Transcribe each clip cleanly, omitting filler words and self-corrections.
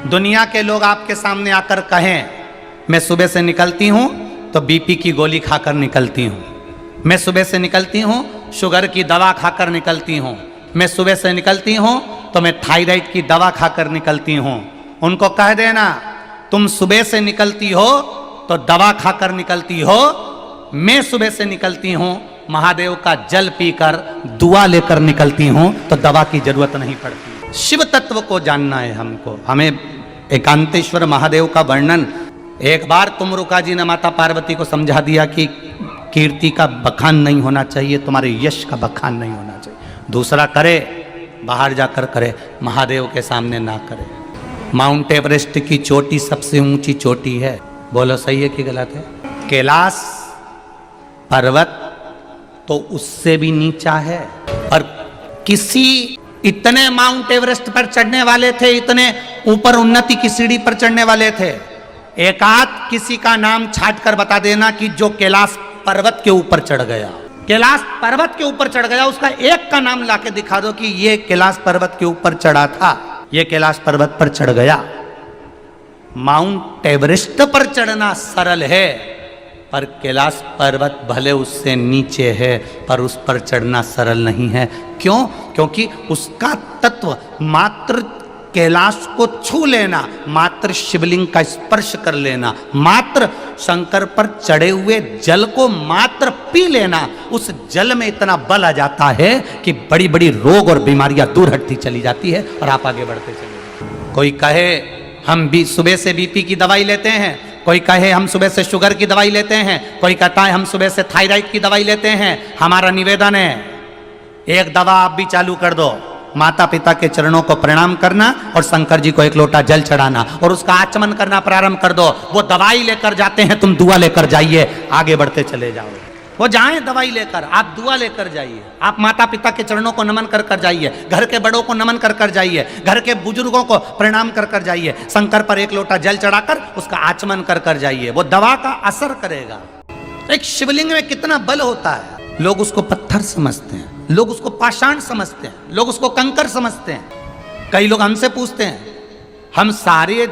दुनिया के लोग आपके सामने आकर कहें मैं सुबह से निकलती हूं तो बीपी की गोली खाकर निकलती हूं, मैं सुबह से निकलती हूं शुगर की दवा खाकर निकलती हूं, मैं सुबह से निकलती हूं तो मैं थायराइड की दवा खाकर निकलती हूं, उनको कह देना तुम सुबह से निकलती हो तो दवा खाकर निकलती हो, मैं सुबह से निकलती हूं महादेव का जल पीकर दुआ लेकर निकलती हूं तो दवा की जरूरत नहीं पड़ती। शिव तत्व को जानना है हमको, हमें एकांतेश्वर महादेव का वर्णन। एक बार तुमरुका जी ने माता पार्वती को समझा दिया कि कीर्ति का बखान नहीं होना चाहिए, तुम्हारे यश का बखान नहीं होना चाहिए। दूसरा करे बाहर जाकर करे, महादेव के सामने ना करे। माउंट एवरेस्ट की चोटी सबसे ऊंची चोटी है, बोलो सही है कि गलत है? कैलाश पर्वत तो उससे भी नीचा है। और किसी इतने माउंट एवरेस्ट पर चढ़ने वाले थे, इतने ऊपर उन्नति की सीढ़ी पर चढ़ने वाले थे, एकाध किसी का नाम छाट कर बता देना कि जो कैलाश पर्वत के ऊपर चढ़ गया, कैलाश पर्वत के ऊपर चढ़ गया, उसका एक का नाम लाके दिखा दो कि ये कैलाश पर्वत के ऊपर चढ़ा था, ये कैलाश पर्वत पर चढ़ गया। माउंट एवरेस्ट पर चढ़ना सरल है, पर कैलाश पर्वत भले उससे नीचे है पर उस पर चढ़ना सरल नहीं है। क्यों? क्योंकि उसका तत्व मात्र कैलाश को छू लेना, मात्र शिवलिंग का स्पर्श कर लेना, मात्र शंकर पर चढ़े हुए जल को मात्र पी लेना, उस जल में इतना बल आ जाता है कि बड़ी बड़ी रोग और बीमारियां दूर हटती चली जाती है और आप आगे बढ़ते चले जाते। कोई कहे हम भी सुबह से बीपी की दवाई लेते हैं, कोई कहे हम सुबह से शुगर की दवाई लेते हैं, कोई कहता है हम सुबह से थायराइड की दवाई लेते हैं। हमारा निवेदन है एक दवा आप भी चालू कर दो, माता पिता के चरणों को प्रणाम करना और शंकर जी को एक लोटा जल चढ़ाना और उसका आचमन करना प्रारंभ कर दो। वो दवाई लेकर जाते हैं, तुम दुआ लेकर जाइए, आगे बढ़ते चले जाओ। वो जाएं दवाई लेकर, आप दुआ लेकर जाइए, आप माता पिता के चरणों को नमन कर कर जाइए, घर के बड़ों को नमन कर कर जाइए, घर के बुजुर्गों को प्रणाम कर कर जाइए, शंकर पर एक लोटा जल चढ़ाकर उसका आचमन कर कर जाइए, वो दवा का असर करेगा। एक शिवलिंग में कितना बल होता है, लोग उसको पत्थर समझते हैं, लोग उसको पाषाण समझते हैं, लोग उसको कंकर समझते हैं। कई लोग हमसे पूछते हैं, हम सारे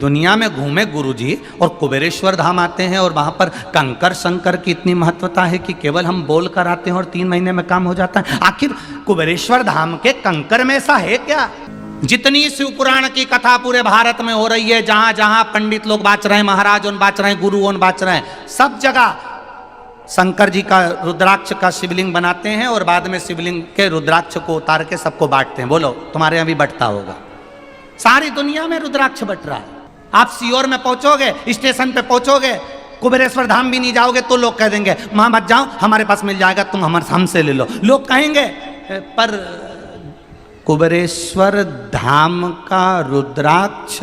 दुनिया में घूमे गुरुजी और कुबेरेश्वर धाम आते हैं और वहां पर कंकर शंकर की इतनी महत्वता है कि केवल हम बोल कर आते हैं और 3 महीने में काम हो जाता है। आखिर कुबेरेश्वर धाम के कंकर में ऐसा है क्या? जितनी शिव पुराण की कथा पूरे भारत में हो रही है, जहां जहां पंडित लोग बाच रहे हैं, महाराज उन बाच रहे हैं, गुरु उन बाच रहे हैं, सब जगह शंकर जी का रुद्राक्ष का शिवलिंग बनाते हैं और बाद में शिवलिंग के रुद्राक्ष को उतार के सबको बांटते हैं। बोलो तुम्हारे यहाँ भी बंटता होगा? सारी दुनिया में रुद्राक्ष बट रहा है। आप सीओर में पहुंचोगे, स्टेशन पे पहुंचोगे, कुबेरेश्वर धाम भी नहीं जाओगे तो लोग कह देंगे वहां मत जाओ, हमारे पास मिल जाएगा, तुम हमसे ले लो। लोग कहेंगे पर कुबेरेश्वर धाम का रुद्राक्ष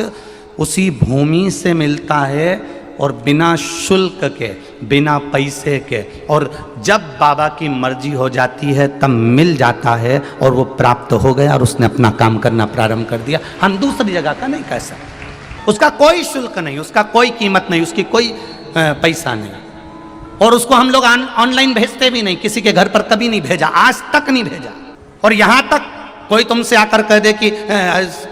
उसी भूमि से मिलता है और बिना शुल्क के, बिना पैसे के, और जब बाबा की मर्जी हो जाती है तब मिल जाता है और वो प्राप्त हो गया और उसने अपना काम करना प्रारंभ कर दिया। हम दूसरी जगह का नहीं कह सकते, उसका कोई शुल्क नहीं, उसका कोई कीमत नहीं, उसकी कोई पैसा नहीं, और उसको हम लोग ऑनलाइन भेजते भी नहीं, किसी के घर पर कभी नहीं भेजा, आज तक नहीं भेजा। और यहाँ तक कोई तुमसे आकर कह दे कि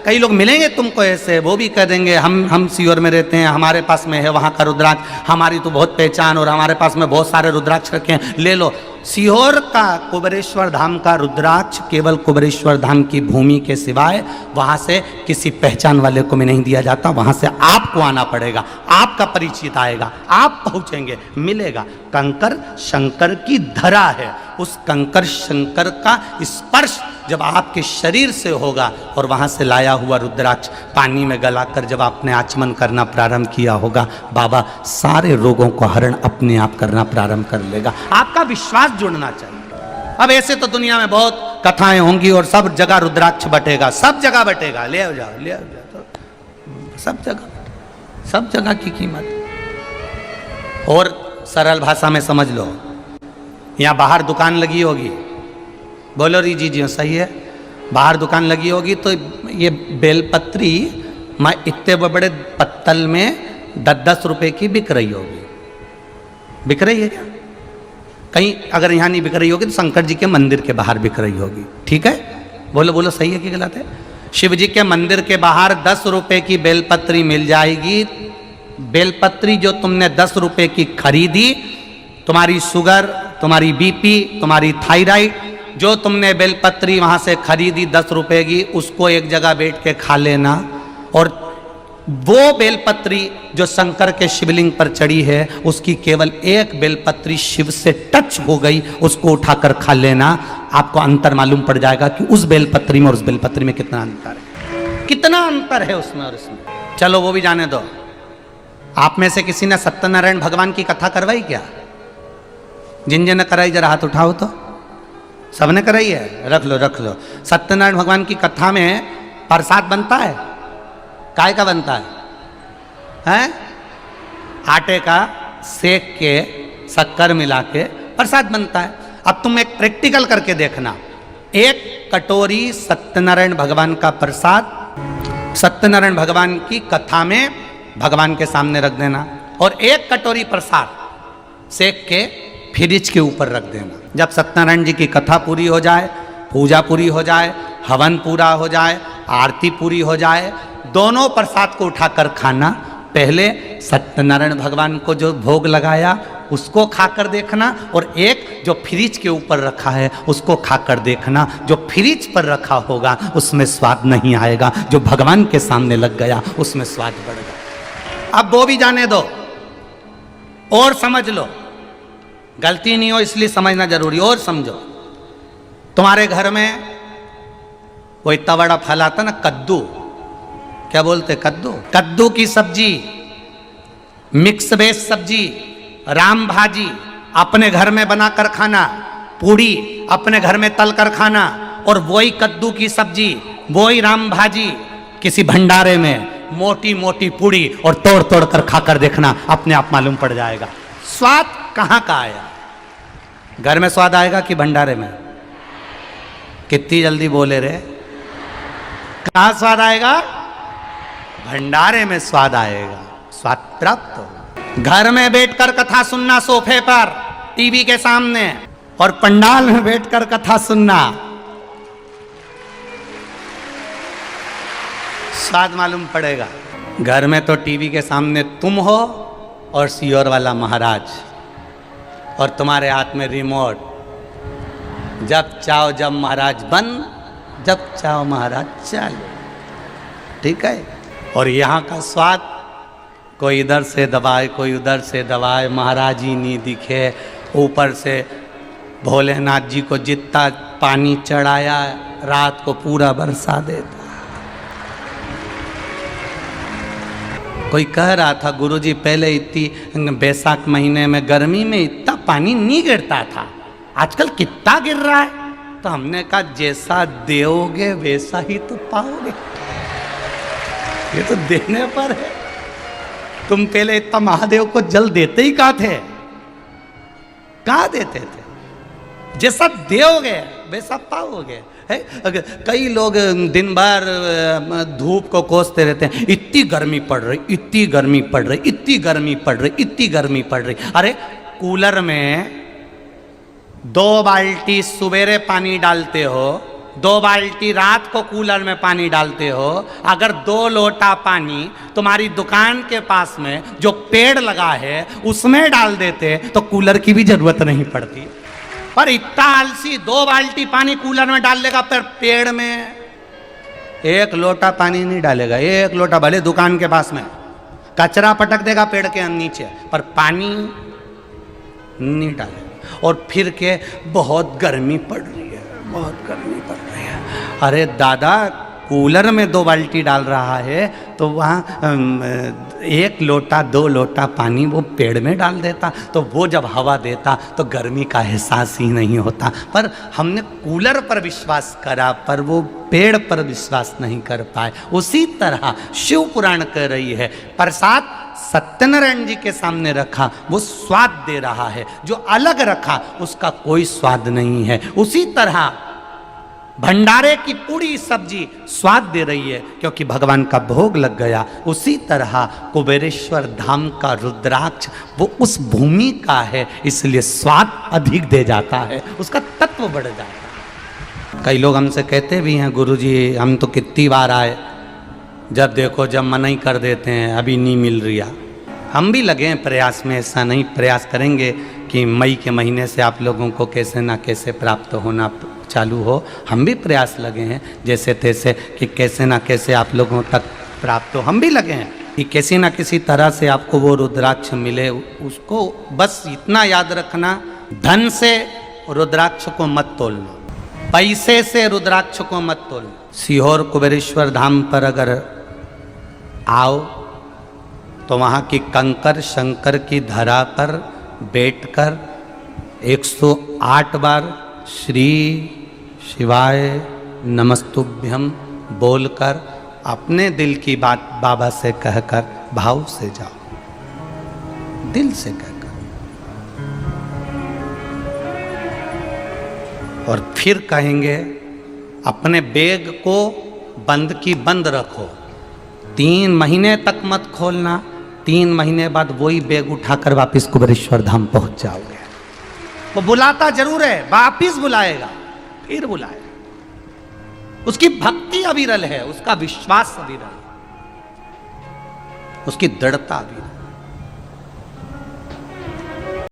कई लोग मिलेंगे तुमको ऐसे, वो भी कह देंगे हम सीओर में रहते हैं, हमारे पास में है वहाँ का रुद्राक्ष, हमारी तो बहुत पहचान और हमारे पास में बहुत सारे रुद्राक्ष रखे हैं, ले लो। सीहोर का कुबेरेश्वर धाम का रुद्राक्ष केवल कुबेरेश्वर धाम की भूमि के सिवाय वहाँ से किसी पहचान वाले को भी नहीं दिया जाता। वहाँ से आपको आना पड़ेगा, आपका परिचित आएगा, आप पहुँचेंगे, मिलेगा। कंकर शंकर की धरा है, उस कंकर शंकर का स्पर्श जब आपके शरीर से होगा और वहाँ से लाया हुआ रुद्राक्ष पानी में गलाकर जब आपने आचमन करना प्रारंभ किया होगा, बाबा सारे रोगों को हरण अपने आप करना प्रारंभ कर लेगा। आपका विश्वास जुड़ना चाहिए। अब ऐसे तो दुनिया में बहुत कथाएं होंगी और सब जगह रुद्राक्ष बटेगा, सब जगह बटेगा, ले आओ जाओ, ले आओ जाओ, तो सब जगह की कीमत। और सरल भाषा में समझ लो, यहाँ बाहर दुकान लगी होगी, बोलो री जी सही है, बाहर दुकान लगी होगी तो ये बेलपत्री मैं इतने बड़े पत्तल में 10-10 रुपए की बिक रही होगी, बिक रही है क्या? कहीं अगर यहाँ नहीं बिक रही होगी तो शंकर जी के मंदिर के बाहर बिक रही होगी, ठीक है? बोलो बोलो सही है कि गलत है? शिव जी के मंदिर के बाहर 10 रुपए की बेलपत्री मिल जाएगी। बेलपत्री जो तुमने 10 रुपए की खरीदी, तुम्हारी शुगर, तुम्हारी बीपी, तुम्हारी थायराइड, जो तुमने बेलपत्री वहां से खरीदी 10 रुपए की, उसको एक जगह बैठ के खा लेना। और वो बेलपत्री जो शंकर के शिवलिंग पर चढ़ी है, उसकी केवल एक बेलपत्री शिव से टच हो गई, उसको उठाकर खा लेना। आपको अंतर मालूम पड़ जाएगा कि उस बेलपत्री में और उस बेलपत्री में कितना अंतर है, कितना अंतर है उसमें और इसमें। चलो वो भी जाने दो। आप में से किसी ने सत्यनारायण भगवान की कथा करवाई क्या? जिन जिन ने कराई जरा हाथ उठाओ तो। सबने कराई है? रख लो रख लो। सत्यनारायण भगवान की कथा में प्रसाद बनता है, काय का बनता है? आटे का सेक के शक्कर मिला के प्रसाद बनता है। अब तुम एक प्रैक्टिकल करके देखना। एक कटोरी सत्यनारायण भगवान का प्रसाद सत्यनारायण भगवान की कथा में भगवान के सामने रख देना, और एक कटोरी प्रसाद सेक के फ्रिज के ऊपर रख देना। जब सत्यनारायण जी की कथा पूरी हो जाए, पूजा पूरी हो जाए, हवन पूरा हो जाए, आरती पूरी हो जाए, दोनों प्रसाद को उठाकर खाना। पहले सत्यनारायण भगवान को जो भोग लगाया उसको खाकर देखना, और एक जो फ्रिज के ऊपर रखा है उसको खाकर देखना। जो फ्रिज पर रखा होगा उसमें स्वाद नहीं आएगा, जो भगवान के सामने लग गया उसमें स्वाद बढ़ गया। अब वो भी जाने दो और समझ लो, गलती नहीं हो इसलिए समझना जरूरी। और समझो, तुम्हारे घर में वो इतना बड़ा फल आता ना, कद्दू, क्या बोलते? कद्दू। कद्दू की सब्जी, मिक्स वेज सब्जी, राम भाजी अपने घर में बनाकर खाना, पूड़ी अपने घर में तल कर खाना, और वही कद्दू की सब्जी, वही राम भाजी किसी भंडारे में मोटी मोटी पूड़ी और तोड़ तोड़ कर खाकर देखना, अपने आप मालूम पड़ जाएगा स्वाद कहाँ का आया। घर में स्वाद आएगा कि भंडारे में? कितनी जल्दी बोले रे। कहाँ स्वाद आएगा? भंडारे में स्वाद आएगा, स्वाद प्राप्त हो। घर में बैठकर कथा सुनना सोफे पर, टीवी के सामने, और पंडाल में बैठकर कथा सुनना, स्वाद मालूम पड़ेगा। घर में तो टीवी के सामने तुम हो और सियोर वाला महाराज, और तुम्हारे हाथ में रिमोट। जब चाहो जब महाराज बंद, जब चाहो महाराज चालू, ठीक है। और यहाँ का स्वाद, कोई इधर से दबाए कोई उधर से दबाए, महाराज ही नहीं दिखे, ऊपर से भोलेनाथ जी को जितना पानी चढ़ाया रात को पूरा बरसा देता। कोई कह रहा था, गुरुजी पहले इतनी बैसाख महीने में गर्मी में इतना पानी नहीं गिरता था, आजकल कितना गिर रहा है। तो हमने कहा जैसा दोगे वैसा ही तो पाओगे, ये तो देने पर है। तुम पहले इतना महादेव को जल देते ही कहाँ थे? कहाँ देते थे? जैसा दोगे वैसा पाओगे। कई लोग दिन भर धूप को कोसते रहते हैं, इतनी गर्मी पड़ रही, इतनी गर्मी पड़ रही, इतनी गर्मी पड़ रही, इतनी गर्मी पड़ रही। अरे कूलर में 2 बाल्टी सवेरे पानी डालते हो, 2 बाल्टी रात को कूलर में पानी डालते हो। अगर 2 लोटा पानी तुम्हारी दुकान के पास में जो पेड़ लगा है उसमें डाल देते तो कूलर की भी जरूरत नहीं पड़ती। पर इतना आलसी, 2 बाल्टी पानी कूलर में डाल लेगा, पर पेड़ में 1 लोटा पानी नहीं डालेगा। 1 लोटा भले दुकान के पास में, कचरा पटक देगा पेड़ के नीचे, पर पानी नहीं डालेगा। और फिर के बहुत गर्मी पड़ रही है, बहुत गर्मी पड़ रही है। अरे दादा, कूलर में 2 बाल्टी डाल रहा है तो वहाँ 1 लोटा 2 लोटा पानी वो पेड़ में डाल देता, तो वो जब हवा देता तो गर्मी का एहसास ही नहीं होता। पर हमने कूलर पर विश्वास करा, पर वो पेड़ पर विश्वास नहीं कर पाए। उसी तरह शिव पुराण कह रही है, प्रसाद सत्यनारायण जी के सामने रखा वो स्वाद दे रहा है, जो अलग रखा उसका कोई स्वाद नहीं है। उसी तरह भंडारे की पूरी सब्जी स्वाद दे रही है क्योंकि भगवान का भोग लग गया। उसी तरह कुबेरेश्वर धाम का रुद्राक्ष वो उस भूमि का है, इसलिए स्वाद अधिक दे जाता है, उसका तत्व बढ़ जाता है। कई लोग हमसे कहते भी हैं, गुरुजी हम तो कितनी बार आए, जब देखो जब मना ही कर देते हैं, अभी नहीं मिल रही। हम भी लगे हैं प्रयास में, ऐसा नहीं, प्रयास करेंगे कि मई के महीने से आप लोगों को कैसे ना कैसे प्राप्त होना चालू हो। हम भी प्रयास लगे हैं जैसे तैसे कि कैसे ना कैसे आप लोगों तक प्राप्त हो। हम भी लगे हैं कि किसी ना किसी तरह से आपको वो रुद्राक्ष मिले। उसको बस इतना याद रखना, धन से रुद्राक्ष को मत तोलना, पैसे से रुद्राक्ष को मत तोलना। सीहोर कुबेरेश्वर धाम पर अगर आओ तो वहाँ की कंकर शंकर की धरा पर बैठकर 108 बार श्री शिवाय नमस्तुभ्यम बोलकर अपने दिल की बात बाबा से कहकर भाव से जाओ, दिल से कहकर, और फिर कहेंगे अपने बैग को बंद की बंद रखो, 3 महीने तक मत खोलना। 3 महीने बाद वही बैग उठाकर वापिस कुबेरेश्वर धाम पहुंच जाओगे। वो बुलाता जरूर है, वापिस बुलाएगा, फिर बुलाएगा। उसकी भक्ति अविरल है, उसका विश्वास अविरल है, उसकी दृढ़ता अविरल।